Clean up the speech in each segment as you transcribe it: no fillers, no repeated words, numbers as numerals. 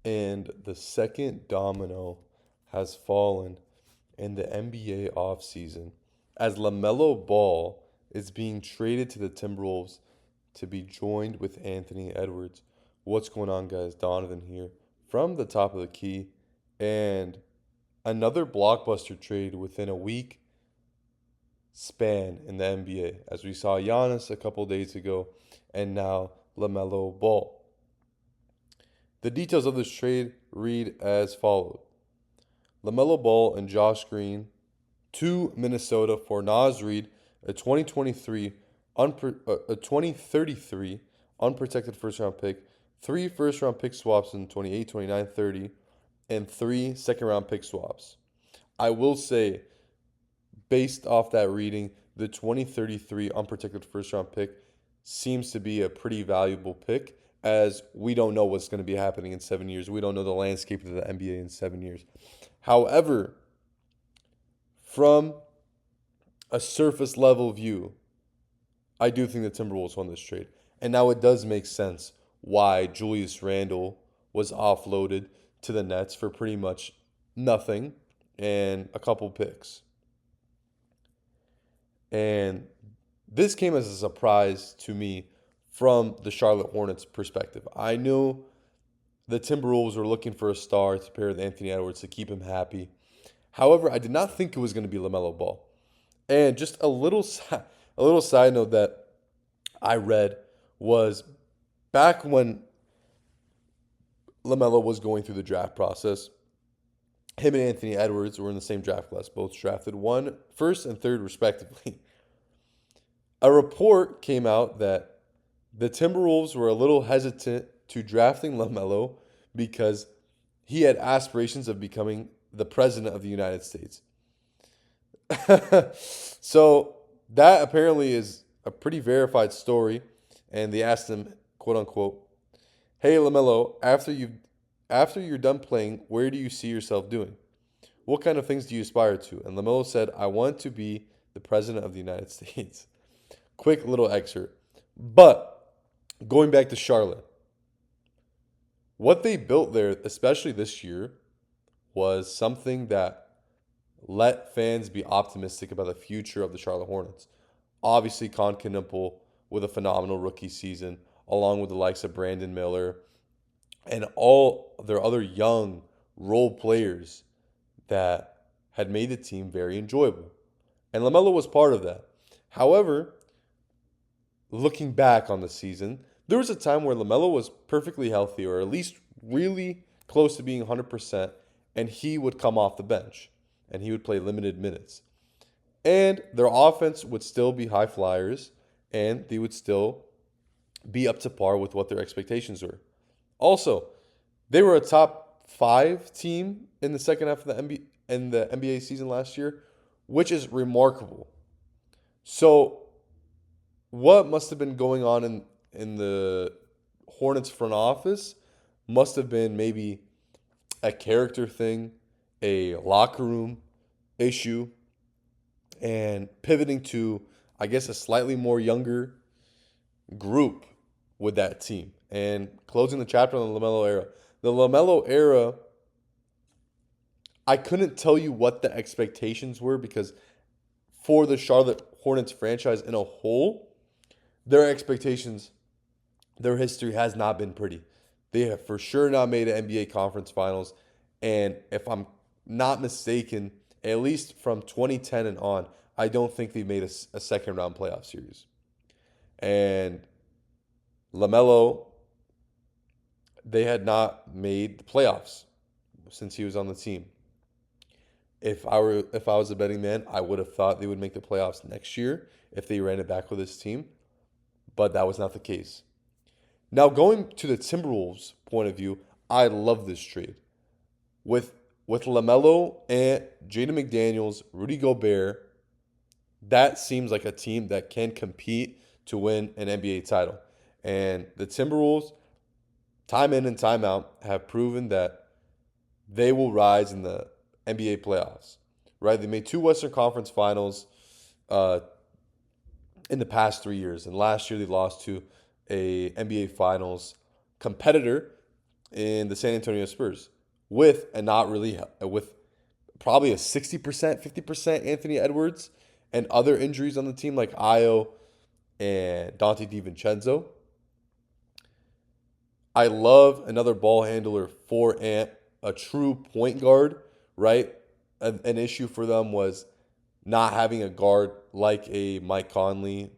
And the second domino has fallen in the NBA offseason as LaMelo Ball is being traded to the Timberwolves to be joined with Anthony Edwards. What's going on, guys? Donovan here from the top of the key. And another blockbuster trade within a week span in the NBA, as we saw Giannis a couple days ago and now LaMelo Ball. The details of this trade read as followed. LaMelo Ball and Josh Green to Minnesota for Naz Reid, a 2023 a 2033 unprotected first round pick, three first round pick swaps in 28, 29, 30, and three second round pick swaps. I will say, based off that reading, the 2033 unprotected first round pick seems to be a pretty valuable pick as we don't know what's going to be happening in 7 years. We don't know the landscape of the NBA in 7 years. However, from a surface level view, I do think the Timberwolves won this trade. And now it does make sense why Julius Randle was offloaded to the Nets for pretty much nothing and a couple picks. And this came as a surprise to me from the Charlotte Hornets perspective. I knew the Timberwolves were looking for a star to pair with Anthony Edwards to keep him happy. However, I did not think it was going to be LaMelo Ball. And just a little side note that I read was back when LaMelo was going through the draft process, him and Anthony Edwards were in the same draft class, both drafted one first and third respectively. A report came out that the Timberwolves were a little hesitant to drafting LaMelo because he had aspirations of becoming the president of the United States. So that apparently is a pretty verified story. And they asked him, quote unquote, "Hey LaMelo, after you're done playing, where do you see yourself doing? What kind of things do you aspire to?" And LaMelo said, "I want to be the president of the United States." Quick little excerpt. But going back to Charlotte, what they built there, especially this year, was something that let fans be optimistic about the future of the Charlotte Hornets. Obviously, Con Knipple with a phenomenal rookie season, along with the likes of Brandon Miller and all their other young role players that had made the team very enjoyable. And LaMelo was part of that. However, looking back on the season, there was a time where LaMelo was perfectly healthy, or at least really close to being 100%, and he would come off the bench and he would play limited minutes. And their offense would still be high flyers and they would still be up to par with what their expectations were. Also, they were a top 5 team in the second half of the NBA season last year, which is remarkable. So, what must have been going on in the Hornets front office must have been maybe a character thing, a locker room issue, and pivoting to, I guess, a slightly more younger group with that team and closing the chapter on the LaMelo era. The LaMelo era, I couldn't tell you what the expectations were because for the Charlotte Hornets franchise in a whole, their expectations, their history has not been pretty. They have for sure not made an NBA conference finals. And if I'm not mistaken, at least from 2010 and on, I don't think they made a second round playoff series. And LaMelo, they had not made the playoffs since he was on the team. If I was a betting man, I would have thought they would make the playoffs next year if they ran it back with this team, but that was not the case. Now going to the Timberwolves' point of view, I love this trade. With LaMelo and Jaden McDaniels, Rudy Gobert, that seems like a team that can compete to win an NBA title. And the Timberwolves, time in and time out, have proven that they will rise in the NBA playoffs. Right? They made 2 Western Conference Finals in the past 3 years, and last year they lost to a NBA Finals competitor in the San Antonio Spurs with a not really with probably a 60%, 50% Anthony Edwards and other injuries on the team like Io and Dante DiVincenzo. I love another ball handler for Ant, a true point guard, right? An issue for them was not having a guard like a Mike Conley,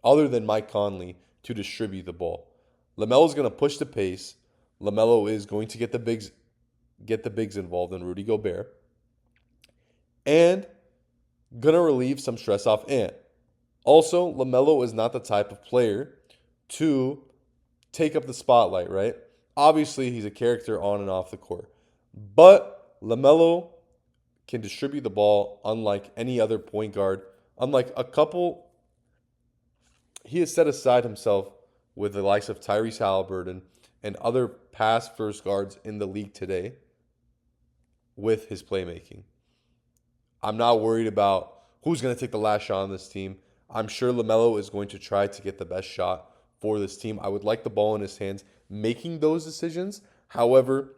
other than Mike Conley, to distribute the ball. LaMelo's going to push the pace. LaMelo is going to get the bigs involved in Rudy Gobert, and going to relieve some stress off Ant. Also, LaMelo is not the type of player to take up the spotlight, right? Obviously, he's a character on and off the court. But LaMelo can distribute the ball unlike any other point guard. Unlike a couple, he has set aside himself with the likes of Tyrese Halliburton and other pass first guards in the league today with his playmaking. I'm not worried about who's going to take the last shot on this team. I'm sure LaMelo is going to try to get the best shot for this team. I would like the ball in his hands making those decisions. However,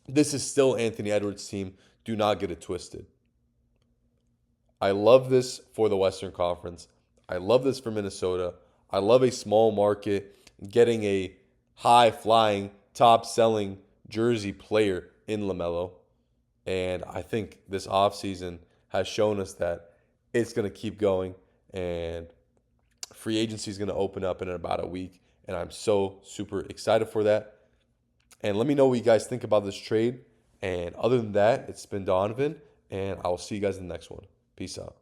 this is still Anthony Edwards' team. Do not get it twisted. I love this for the Western Conference. I love this for Minnesota. I love a small market getting a high-flying, top-selling jersey player in LaMelo. And I think this offseason has shown us that it's going to keep going. And free agency is going to open up in about a week. And I'm so super excited for that. And let me know what you guys think about this trade. And other than that, it's been Donovan. And I will see you guys in the next one. Peace out.